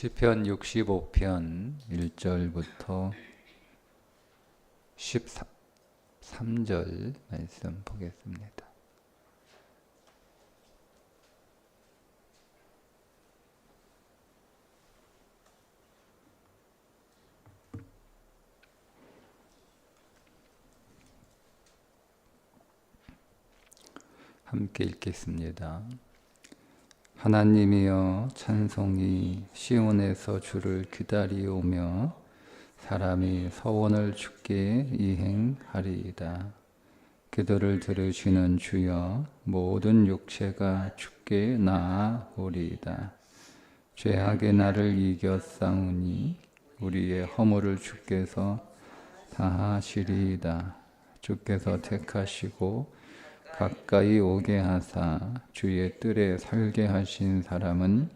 시편 65편 1절부터 13절 말씀 보겠습니다. 함께 읽겠습니다. 하나님이여 찬송이 시온에서 주를 기다리오며 사람이 서원을 주께 이행하리이다. 기도를 들으시는 주여 모든 육체가 주께 나아오리이다. 죄악의 나를 이겼사오니 우리의 허물을 주께서 다하시리이다. 주께서 택하시고 가까이 오게 하사 주의 뜰에 살게 하신 사람은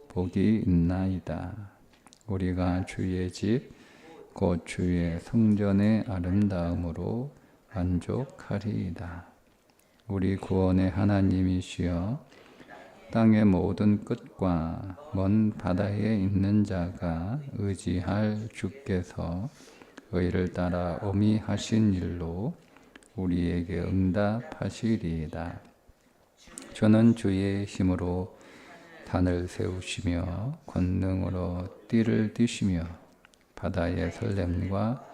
복이 있나이다. 우리가 주의 집 곧 주의 성전의 아름다움으로 만족하리이다. 우리 구원의 하나님이시여 땅의 모든 끝과 먼 바다에 있는 자가 의지할 주께서 의를 따라 엄히 하신 일로 우리에게 응답하시리이다. 주는 주의 힘으로 단을 세우시며 권능으로 띠를 띠시며 바다의 설렘과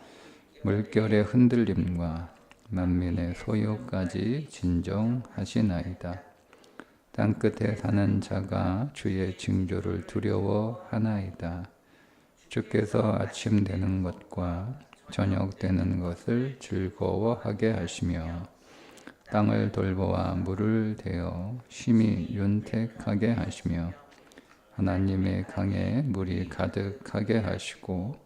물결의 흔들림과 만민의 소요까지 진정하시나이다. 땅끝에 사는 자가 주의 징조를 두려워하나이다. 주께서 아침 되는 것과 저녁 되는 것을 즐거워하게 하시며 땅을 돌보아 물을 대어 심히 윤택하게 하시며 하나님의 강에 물이 가득하게 하시고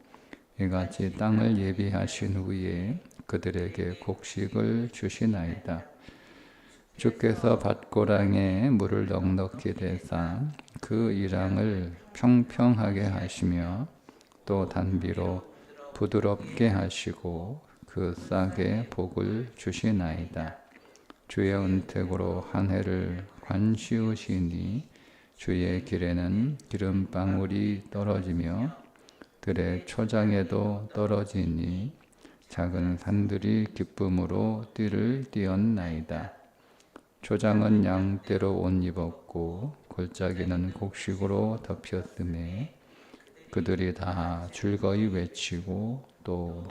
이같이 땅을 예비하신 후에 그들에게 곡식을 주시나이다. 주께서 밭고랑에 물을 넉넉히 대사 그 이랑을 평평하게 하시며 또 단비로 부드럽게 하시고 그 싹에 복을 주시나이다. 주의 은택으로 한 해를 관시우시니 주의 길에는 기름방울이 떨어지며 들의 초장에도 떨어지니 작은 산들이 기쁨으로 띠를 띠었나이다. 초장은 양떼로 옷 입었고 골짜기는 곡식으로 덮였음에 그들이 다 즐거이 외치고 또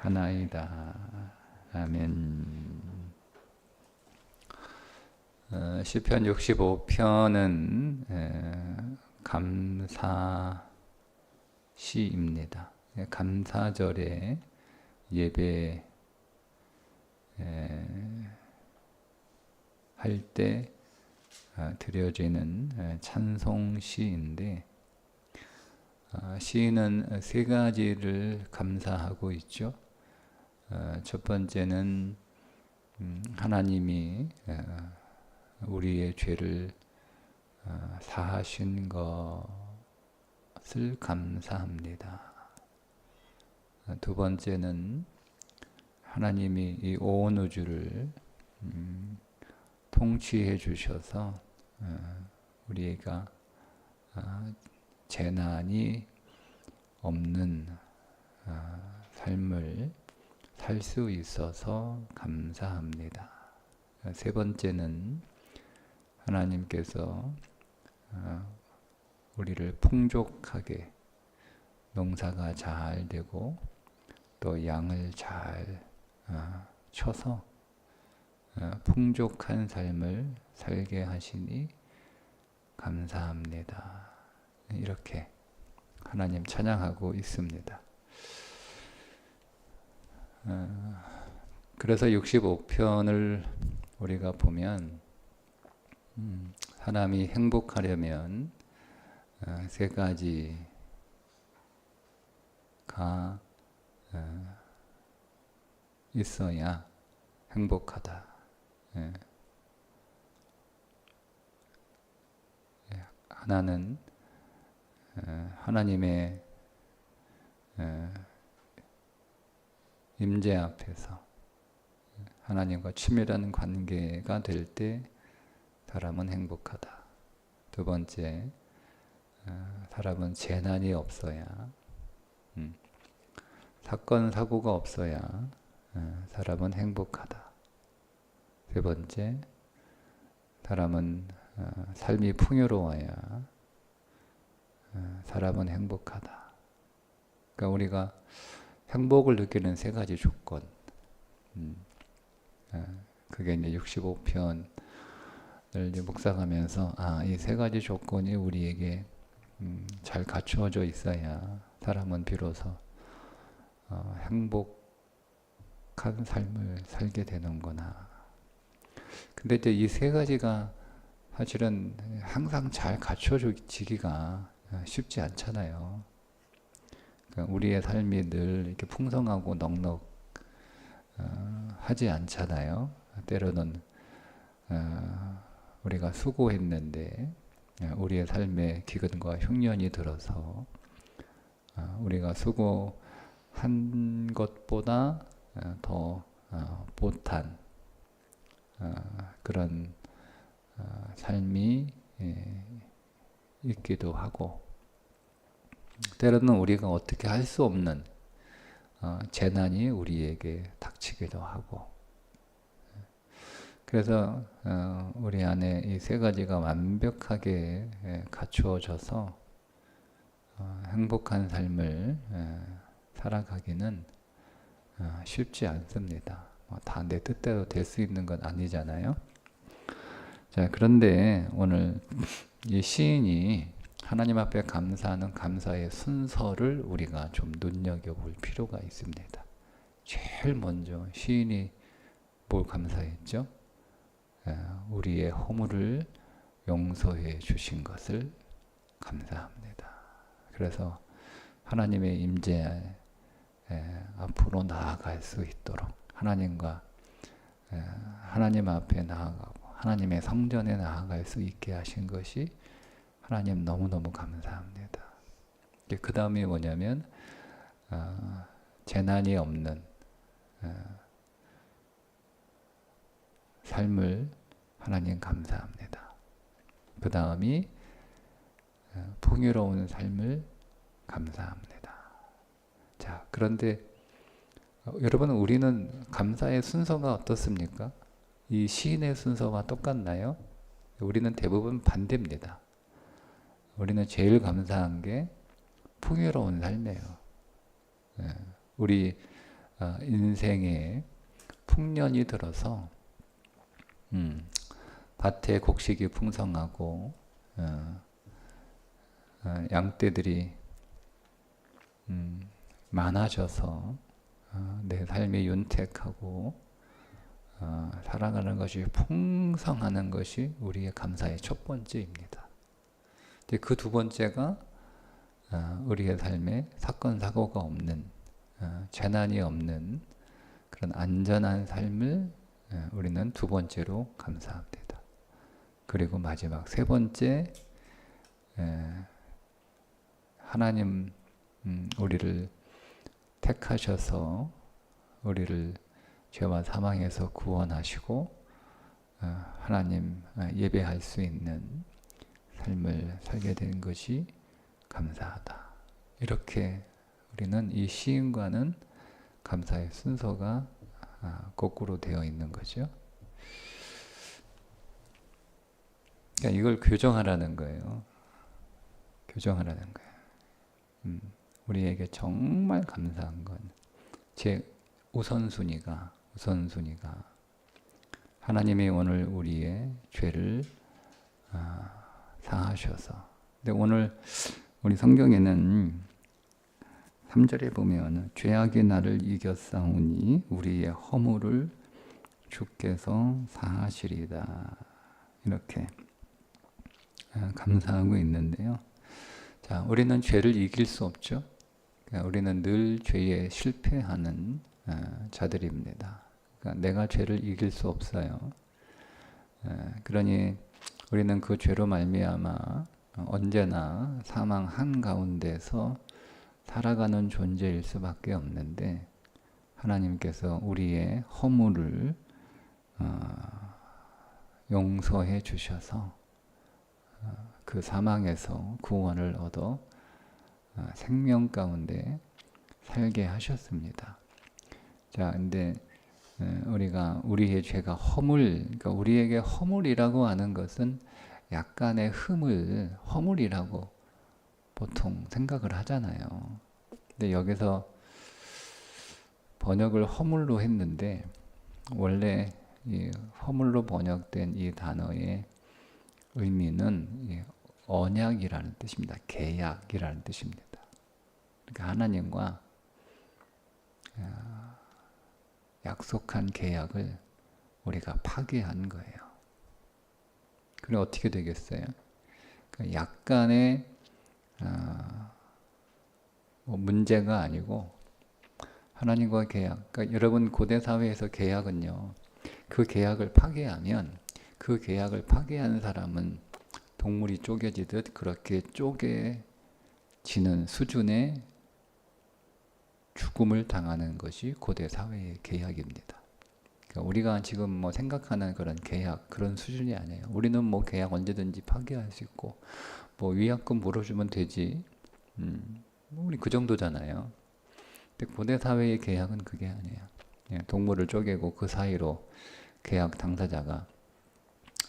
노래하나이다. 아멘. 시편 65편은 감사시입니다. 감사절에 예배 할 때 드려지는 찬송시인데 시인은 세 가지를 감사하고 있죠. 첫 번째는 하나님이 우리의 죄를 사하신 것을 감사합니다. 두 번째는 하나님이 이 온 우주를 통치해 주셔서 우리가 재난이 없는 삶을 살 수 있어서 감사합니다. 세 번째는 하나님께서 우리를 풍족하게 농사가 잘 되고 또 양을 잘 쳐서 풍족한 삶을 살게 하시니 감사합니다. 이렇게 하나님 찬양하고 있습니다. 그래서 65편을 우리가 보면 사람이 행복하려면 세 가지가 있어야 행복하다. 하나는 하나님의 임재 앞에서 하나님과 친밀한 관계가 될 때 사람은 행복하다. 두 번째, 사람은 재난이 없어야, 사건 사고가 없어야 사람은 행복하다. 세 번째, 사람은 삶이 풍요로워야 사람은 행복하다. 그러니까 우리가 행복을 느끼는 세 가지 조건, 그게 이제 65편을 이제 묵상하면서 이 세 가지 조건이 우리에게 잘 갖추어져 있어야 사람은 비로소 행복한 삶을 살게 되는구나. 근데 이제 이 세 가지가 사실은 항상 잘 갖춰지기가 쉽지 않잖아요. 그러니까 우리의 삶이 늘 이렇게 풍성하고 넉넉하지 않잖아요. 때로는 우리가 수고했는데 우리의 삶에 기근과 흉년이 들어서 우리가 수고한 것보다 더 못한 그런 삶이 있기도 하고, 때로는 우리가 어떻게 할 수 없는 재난이 우리에게 닥치기도 하고, 그래서 우리 안에 이 세 가지가 완벽하게 갖추어져서 행복한 삶을 살아가기는 쉽지 않습니다. 다 내 뜻대로 될 수 있는 건 아니잖아요. 자, 그런데 오늘 이 시인이 하나님 앞에 감사하는 감사의 순서를 우리가 좀 눈여겨볼 필요가 있습니다. 제일 먼저 시인이 뭘 감사했죠? 우리의 허물을 용서해 주신 것을 감사합니다. 그래서 하나님의 임재 앞으로 나아갈 수 있도록 하나님 앞에 나아가고 하나님의 성전에 나아갈 수 있게 하신 것이 하나님 너무너무 감사합니다. 그 다음이 뭐냐면 재난이 없는 삶을 하나님 감사합니다. 그 다음이 풍요로운 삶을 감사합니다. 자, 그런데 여러분, 우리는 감사의 순서가 어떻습니까? 이 시인의 순서와 똑같나요? 우리는 대부분 반대입니다. 우리는 제일 감사한 게 풍요로운 삶이에요. 우리 인생에 풍년이 들어서 밭에 곡식이 풍성하고 양떼들이 많아져서 내 삶이 윤택하고 살아가는 것이 풍성하는 것이 우리의 감사의 첫 번째입니다. 그 두 번째가 우리의 삶에 사건 사고가 없는 재난이 없는 그런 안전한 삶을 우리는 두 번째로 감사합니다. 그리고 마지막 세 번째, 하나님 우리를 택하셔서 우리를 죄와 사망에서 구원하시고 하나님 예배할 수 있는 삶을 살게 된 것이 감사하다. 이렇게 우리는 이 시인과는 감사의 순서가 거꾸로 되어 있는 거죠. 그러니까 이걸 교정하라는 거예요. 교정하라는 거예요. 우리에게 정말 감사한 건 제 우선순위가 하나님이 오늘 우리의 죄를 사하셔서. 근데 오늘 우리 성경에는 3절에 보면 죄악이 나를 이겼사오니 우리의 허물을 주께서 사하시리다. 이렇게 감사하고 있는데요. 자, 우리는 죄를 이길 수 없죠. 우리는 늘 죄에 실패하는 자들입니다. 그러니까 내가 죄를 이길 수 없어요. 그러니 우리는 그 죄로 말미암아 언제나 사망 한가운데서 살아가는 존재일 수밖에 없는데, 하나님께서 우리의 허물을 용서해 주셔서 그 사망에서 구원을 얻어 생명 가운데 살게 하셨습니다. 자, 근데 우리가 우리의 죄가 그러니까 우리에게 허물이라고 하는 것은 약간의 허물이라고 보통 생각을 하잖아요. 근데 여기서 번역을 허물로 했는데 원래 이 허물로 번역된 이 단어의 의미는 언약이라는 뜻입니다. 계약이라는 뜻입니다. 그러니까 하나님과 약속한 계약을 우리가 파괴한 거예요. 그럼 어떻게 되겠어요? 그러니까 약간의 문제가 아니고 하나님과 계약. 그러니까 여러분 고대 사회에서 계약은요. 그 계약을 파괴하면 그 계약을 파괴한 사람은 동물이 쪼개지듯 그렇게 쪼개지는 수준의 죽음을 당하는 것이 고대 사회의 계약입니다. 그러니까 우리가 지금 뭐 생각하는 그런 계약 그런 수준이 아니에요. 우리는 뭐 계약 언제든지 파괴할 수 있고 뭐 위약금 물어주면 되지. 우리 그 정도잖아요. 근데 고대 사회의 계약은 그게 아니에요. 동물을 쪼개고 그 사이로 계약 당사자가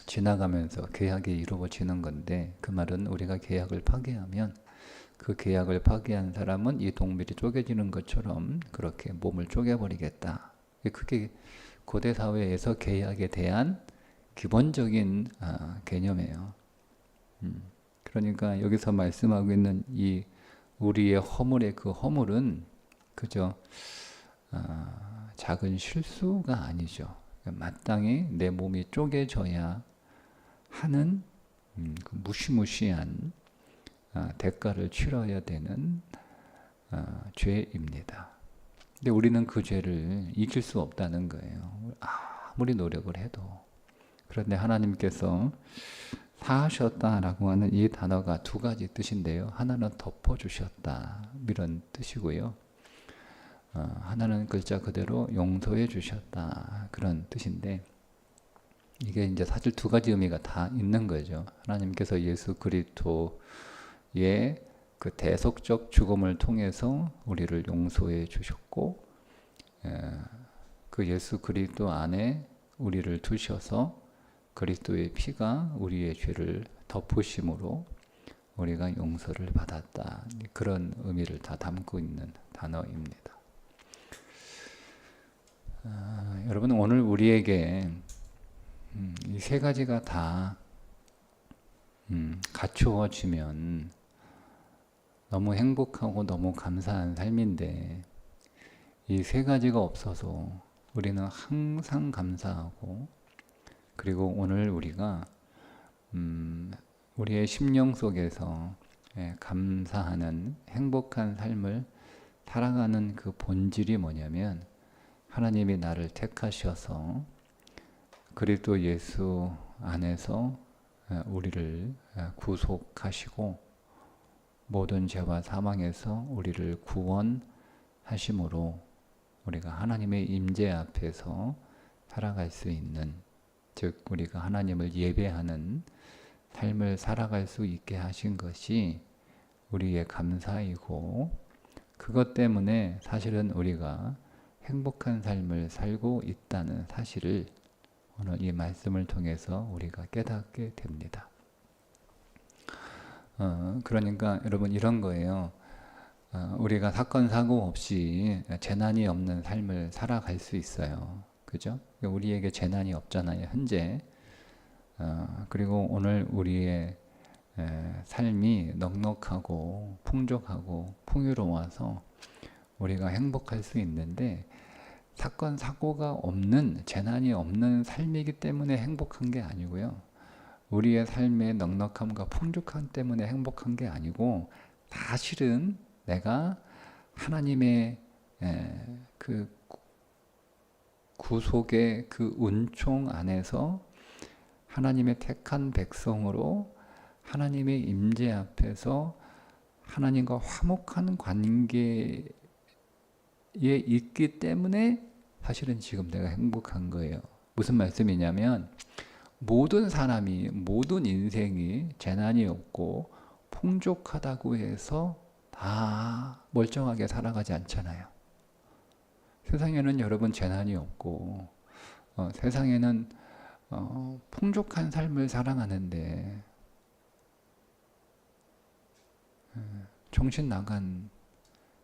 지나가면서 계약이 이루어지는 건데 그 말은 우리가 계약을 파괴하면 그 계약을 파괴한 사람은 이 동물이 쪼개지는 것처럼 그렇게 몸을 쪼개버리겠다. 그게 고대 사회에서 계약에 대한 기본적인 개념이에요. 그러니까 여기서 말씀하고 있는 이 우리의 허물의 그 허물은 그저 작은 실수가 아니죠. 마땅히 내 몸이 쪼개져야 하는 그 무시무시한 대가를 치러야 되는 죄입니다. 근데 우리는 그 죄를 이길 수 없다는 거예요. 아무리 노력을 해도. 그런데 하나님께서 사하셨다라고 하는 이 단어가 두 가지 뜻인데요. 하나는 덮어주셨다 이런 뜻이고요. 하나는 글자 그대로 용서해 주셨다 그런 뜻인데 이게 이제 사실 두 가지 의미가 다 있는 거죠. 하나님께서 예수 그리스도의 그 대속적 죽음을 통해서 우리를 용서해 주셨고 그 예수 그리스도 안에 우리를 두셔서 그리스도의 피가 우리의 죄를 덮으심으로 우리가 용서를 받았다. 그런 의미를 다 담고 있는 단어입니다. 여러분 오늘 우리에게 이 세 가지가 다 갖추어지면 너무 행복하고 너무 감사한 삶인데 이 세 가지가 없어서 우리는 항상 감사하고 그리고 오늘 우리가 우리의 심령 속에서 감사하는 행복한 삶을 살아가는 그 본질이 뭐냐면 하나님이 나를 택하셔서 그리스도 예수 안에서 우리를 구속하시고 모든 죄와 사망에서 우리를 구원하심으로 우리가 하나님의 임재 앞에서 살아갈 수 있는 즉 우리가 하나님을 예배하는 삶을 살아갈 수 있게 하신 것이 우리의 감사이고 그것 때문에 사실은 우리가 행복한 삶을 살고 있다는 사실을 오늘 이 말씀을 통해서 우리가 깨닫게 됩니다. 그러니까 여러분 이런 거예요. 우리가 사건 사고 없이 재난이 없는 삶을 살아갈 수 있어요. 그죠? 우리에게 재난이 없잖아요. 현재. 그리고 오늘 우리의 삶이 넉넉하고 풍족하고 풍요로워서 우리가 행복할 수 있는데 사건 사고가 없는 재난이 없는 삶이기 때문에 행복한 게 아니고요. 우리의 삶의 넉넉함과 풍족함 때문에 행복한 게 아니고 사실은 내가 하나님의 그 구속의 그 은총 안에서 하나님의 택한 백성으로 하나님의 임재 앞에서 하나님과 화목한 관계에 있기 때문에 사실은 지금 내가 행복한 거예요. 무슨 말씀이냐면 모든 사람이, 모든 인생이 재난이 없고 풍족하다고 해서 다 멀쩡하게 살아가지 않잖아요. 세상에는 여러분 재난이 없고 세상에는 풍족한 삶을 살아가는데 정신 나간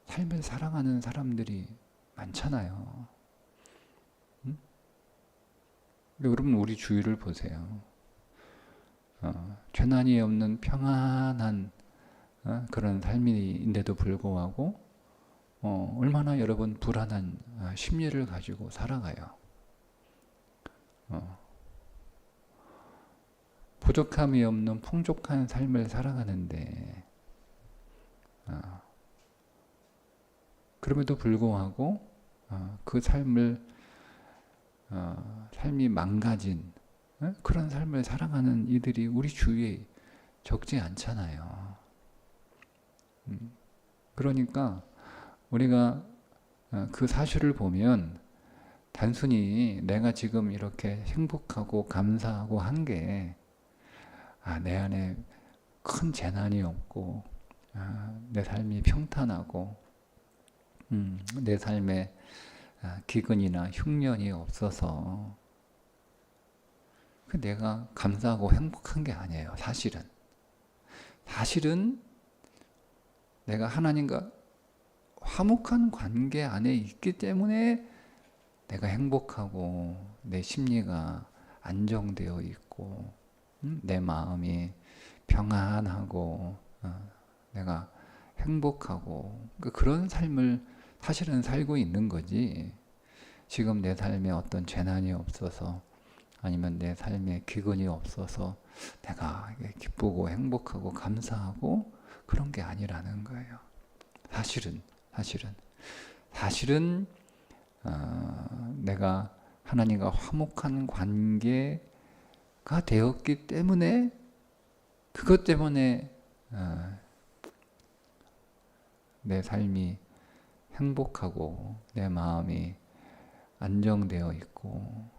삶을 살아가는 사람들이 많잖아요. 음? 여러분 우리 주위를 보세요. 재난이 없는 평안한 그런 삶인데도 불구하고 얼마나 여러분 불안한 심리를 가지고 살아가요. 부족함이 없는 풍족한 삶을 살아가는데 그럼에도 불구하고 그 삶이 망가진 그런 삶을 살아가는 이들이 우리 주위에 적지 않잖아요. 그러니까 우리가 그 사실을 보면 단순히 내가 지금 이렇게 행복하고 감사하고 한 게 내 안에 큰 재난이 없고 내 삶이 평탄하고 내 삶에 기근이나 흉년이 없어서 내가 감사하고 행복한 게 아니에요. 사실은 내가 하나님과 화목한 관계 안에 있기 때문에 내가 행복하고 내 심리가 안정되어 있고 내 마음이 평안하고 내가 행복하고 그런 삶을 사실은 살고 있는 거지. 지금 내 삶에 어떤 재난이 없어서 아니면 내 삶에 기근이 없어서 내가 기쁘고 행복하고 감사하고 그런 게 아니라는 거예요. 사실은 내가 하나님과 화목한 관계가 되었기 때문에 그것 때문에 내 삶이 행복하고 내 마음이 안정되어 있고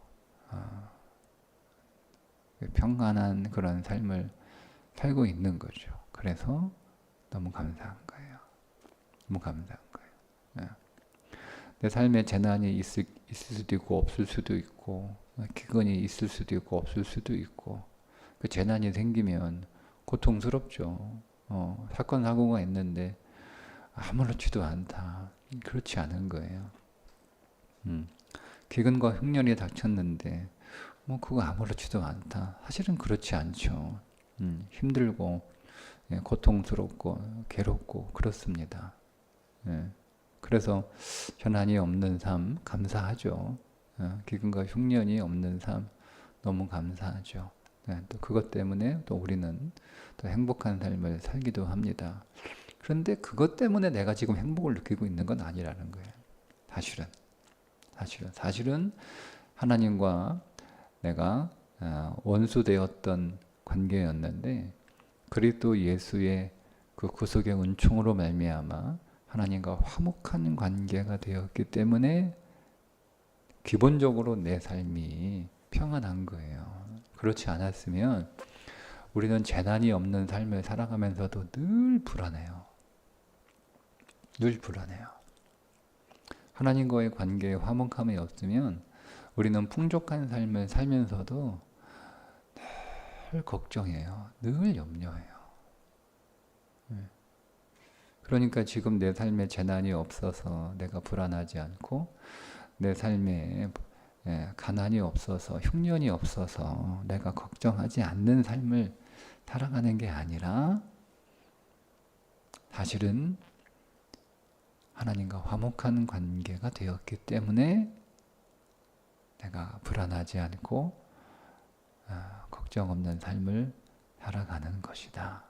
평안한 그런 삶을 살고 있는 거죠. 그래서 너무 감사한 거예요. 너무 감사한 거예요. 내 삶에 재난이 있을 수도 있고 없을 수도 있고 기근이 있을 수도 있고 없을 수도 있고 그 재난이 생기면 고통스럽죠. 사건 사고가 있는데 아무렇지도 않다. 그렇지 않은 거예요. 기근과 흉년이 닥쳤는데 그거 아무렇지도 않다. 사실은 그렇지 않죠. 힘들고 고통스럽고 괴롭고 그렇습니다. 그래서 재난이 없는 삶 감사하죠. 기근과 흉년이 없는 삶 너무 감사하죠. 또 그것 때문에 또 우리는 또 행복한 삶을 살기도 합니다. 그런데 그것 때문에 내가 지금 행복을 느끼고 있는 건 아니라는 거예요. 사실은 하나님과 내가 원수되었던 관계였는데 그리스도 예수의 그 구속의 은총으로 말미암아 하나님과 화목한 관계가 되었기 때문에 기본적으로 내 삶이 평안한 거예요. 그렇지 않았으면 우리는 재난이 없는 삶을 살아가면서도 늘 불안해요. 하나님과의 관계에 화목함이 없으면 우리는 풍족한 삶을 살면서도 늘 걱정해요. 늘 염려해요. 그러니까 지금 내 삶에 재난이 없어서 내가 불안하지 않고 내 삶에 가난이 없어서 흉년이 없어서 내가 걱정하지 않는 삶을 살아가는 게 아니라 사실은 하나님과 화목한 관계가 되었기 때문에 내가 불안하지 않고 걱정 없는 삶을 살아가는 것이다.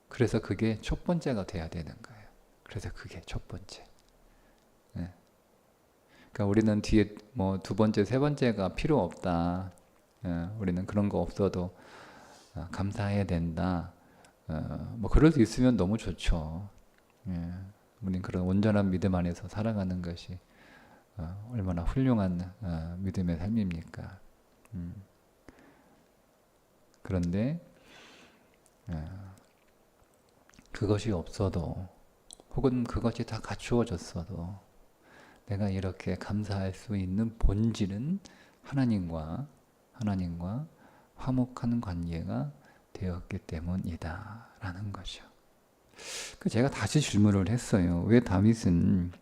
그래서 그게 첫 번째가 돼야 되는 거예요. 그래서 그게 첫 번째. 그러니까 우리는 뒤에 두 번째, 세 번째가 필요 없다. 우리는 그런 거 없어도 감사해야 된다. 그럴 수 있으면 너무 좋죠. 우리는 그런 온전한 믿음 안에서 살아가는 것이 얼마나 훌륭한 믿음의 삶입니까? 그런데 그것이 없어도 혹은 그것이 다 갖추어졌어도 내가 이렇게 감사할 수 있는 본질은 하나님과 화목한 관계가 되었기 때문이다 라는 것이요. 제가 다시 질문을 했어요. 왜 다윗은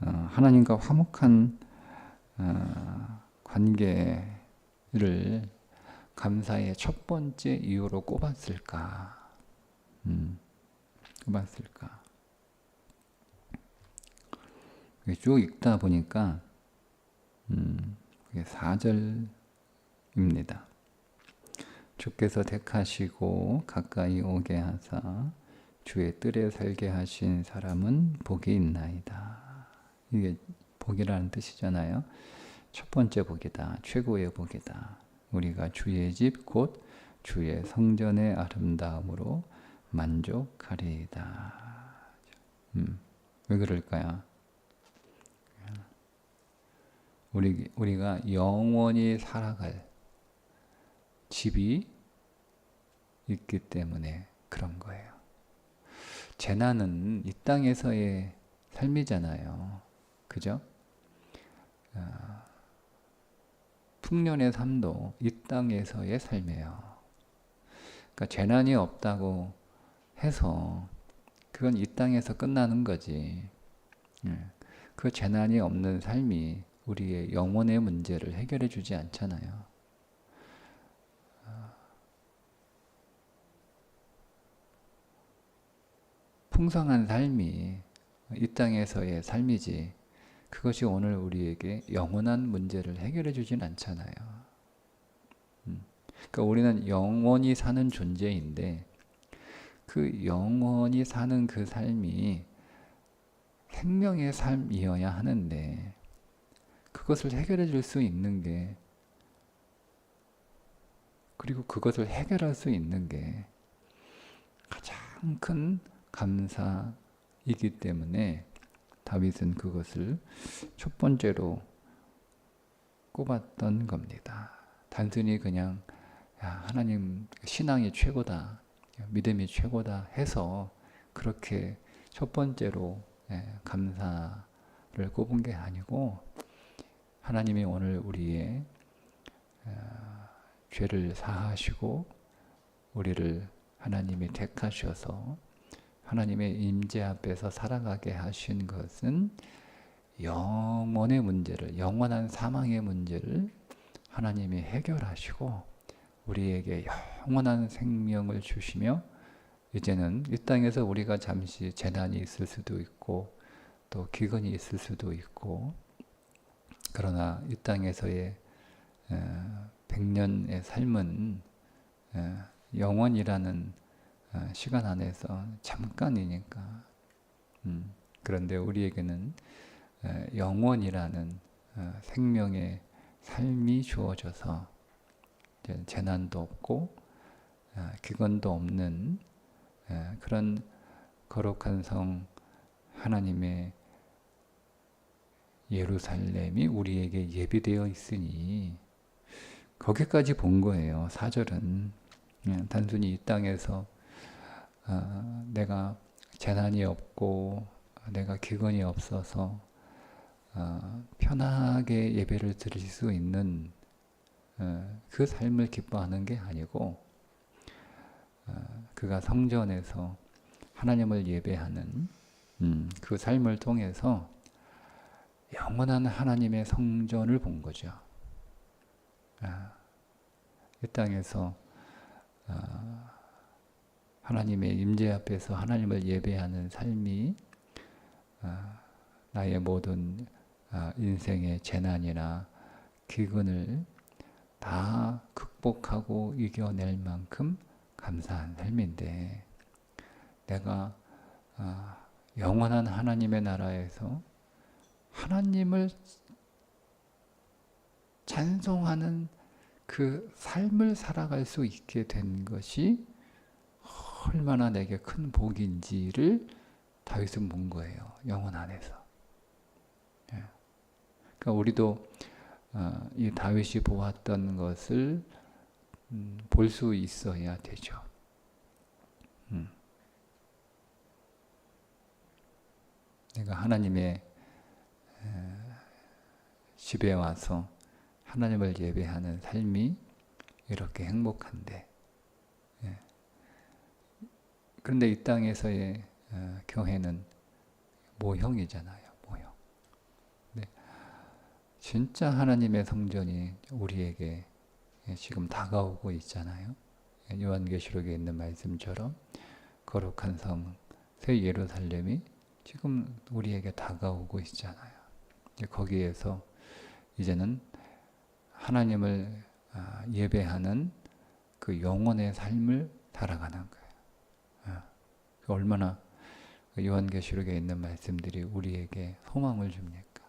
하나님과 화목한 관계를 감사의 첫 번째 이유로 꼽았을까? 꼽았을까? 쭉 읽다 보니까 4절입니다. 주께서 택하시고 가까이 오게 하사 주의 뜰에 살게 하신 사람은 복이 있나이다. 이게 복이라는 뜻이잖아요. 첫 번째 복이다. 최고의 복이다. 우리가 주의 집 곧 주의 성전의 아름다움으로 만족하리이다. 왜 그럴까요? 우리가 영원히 살아갈 집이 있기 때문에 그런 거예요. 재난은 이 땅에서의 삶이잖아요. 그죠? 풍년의 삶도 이 땅에서의 삶이에요. 그러니까 재난이 없다고 해서 그건 이 땅에서 끝나는 거지. 그 재난이 없는 삶이 우리의 영혼의 문제를 해결해 주지 않잖아요. 풍성한 삶이 이 땅에서의 삶이지 그것이 오늘 우리에게 영원한 문제를 해결해 주진 않잖아요. 그러니까 우리는 영원히 사는 존재인데 그 영원히 사는 그 삶이 생명의 삶이어야 하는데 그것을 해결해 줄 수 있는 게 그리고 그것을 해결할 수 있는 게 가장 큰 감사이기 때문에 다윗은 그것을 첫 번째로 꼽았던 겁니다. 단순히 그냥 하나님 신앙이 최고다, 믿음이 최고다 해서 그렇게 첫 번째로 감사를 꼽은 게 아니고 하나님이 오늘 우리의 죄를 사하시고 우리를 하나님이 택하셔서 하나님의 임재 앞에서 살아가게 하신 것은 영원의 문제를, 영원한 사망의 문제를 하나님이 해결하시고 우리에게 영원한 생명을 주시며 이제는 이 땅에서 우리가 잠시 재난이 있을 수도 있고 또 기근이 있을 수도 있고 그러나 이 땅에서의 100년의 삶은 영원이라는 시간 안에서 잠깐이니까 그런데 우리에게는 영원이라는 생명의 삶이 주어져서 재난도 없고 기근도 없는 그런 거룩한 성 하나님의 예루살렘이 우리에게 예비되어 있으니 거기까지 본 거예요. 4절은 단순히 이 땅에서 내가 재난이 없고 내가 기근이 없어서 편하게 예배를 드릴 수 있는 그 삶을 기뻐하는 게 아니고 그가 성전에서 하나님을 예배하는 그 삶을 통해서 영원한 하나님의 성전을 본 거죠. 이 땅에서 하나님의 임재 앞에서 하나님을 예배하는 삶이 나의 모든 인생의 재난이나 기근을 다 극복하고 이겨낼 만큼 감사한 삶인데 내가 영원한 하나님의 나라에서 하나님을 찬송하는 그 삶을 살아갈 수 있게 된 것이 얼마나 내게 큰 복인지를 다윗은 본 거예요. 영혼 안에서. 그러니까 우리도 이 다윗이 보았던 것을 볼 수 있어야 되죠. 내가 하나님의 집에 와서 하나님을 예배하는 삶이 이렇게 행복한데, 그런데 이 땅에서의 교회는 모형이잖아요. 모형. 네. 진짜 하나님의 성전이 우리에게 지금 다가오고 있잖아요. 요한계시록에 있는 말씀처럼 거룩한 성, 새 예루살렘이 지금 우리에게 다가오고 있잖아요. 거기에서 이제는 하나님을 예배하는 그 영혼의 삶을 살아가는 거예요. 얼마나 요한계시록에 있는 말씀들이 우리에게 소망을 줍니까?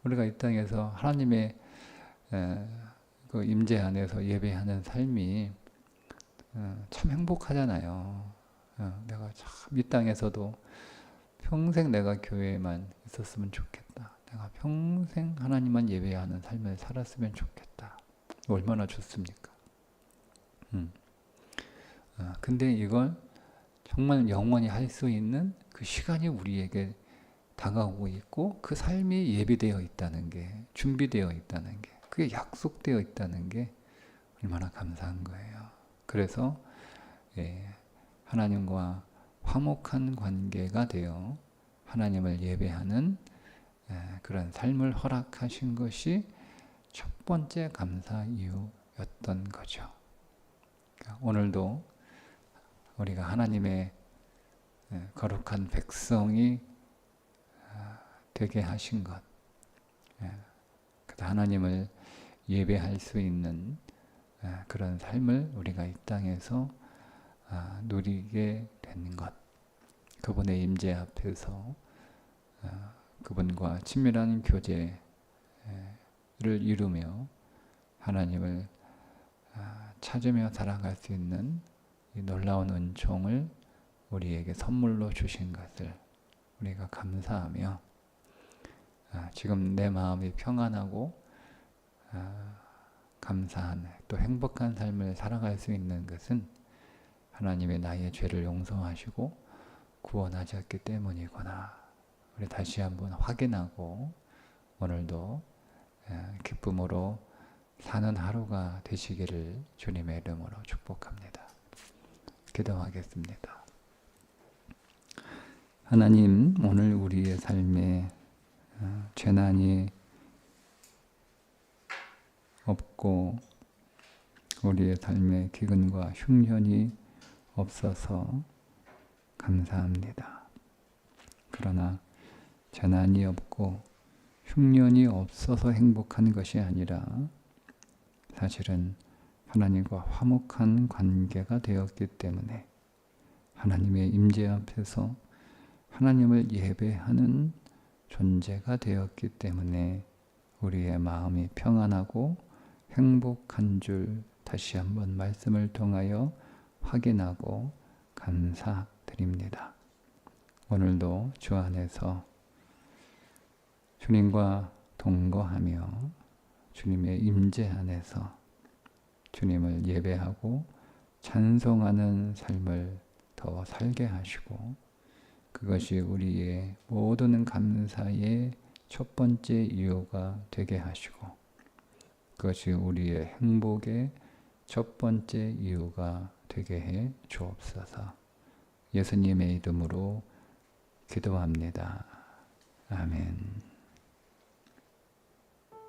우리가 이 땅에서 하나님의 그 임재 안에서 예배하는 삶이 참 행복하잖아요. 내가 참 이 땅에서도 평생 내가 교회에만 있었으면 좋겠다. 내가 평생 하나님만 예배하는 삶을 살았으면 좋겠다. 얼마나 좋습니까? 근데 이걸 정말 영원히 할 수 있는 그 시간이 우리에게 다가오고 있고, 그 삶이 예비되어 있다는 게, 준비되어 있다는 게, 그게 약속되어 있다는 게 얼마나 감사한 거예요. 그래서 하나님과 화목한 관계가 되어 하나님을 예배하는 그런 삶을 허락하신 것이 첫 번째 감사 이유였던 거죠. 그러니까 오늘도 우리가 하나님의 거룩한 백성이 되게 하신 것, 하나님을 예배할 수 있는 그런 삶을 우리가 이 땅에서 누리게 되는 것, 그분의 임재 앞에서 그분과 친밀한 교제를 이루며 하나님을 찾으며 살아갈 수 있는 이 놀라운 은총을 우리에게 선물로 주신 것을 우리가 감사하며, 지금 내 마음이 평안하고 감사한 또 행복한 삶을 살아갈 수 있는 것은 하나님의 나의 죄를 용서하시고 구원하셨기 때문이구나. 우리 다시 한번 확인하고 오늘도 기쁨으로 사는 하루가 되시기를 주님의 이름으로 축복합니다. 기도하겠습니다. 하나님, 오늘 우리의 삶에 재난이 없고 우리의 삶에 기근과 흉년이 없어서 감사합니다. 그러나 재난이 없고 흉년이 없어서 행복한 것이 아니라 사실은 하나님과 화목한 관계가 되었기 때문에, 하나님의 임재 앞에서 하나님을 예배하는 존재가 되었기 때문에 우리의 마음이 평안하고 행복한 줄 다시 한번 말씀을 통하여 확인하고 감사드립니다. 오늘도 주 안에서 주님과 동거하며 주님의 임재 안에서 주님을 예배하고 찬송하는 삶을 더 살게 하시고, 그것이 우리의 모든 감사의 첫 번째 이유가 되게 하시고, 그것이 우리의 행복의 첫 번째 이유가 되게 해 주옵소서. 예수님의 이름으로 기도합니다. 아멘.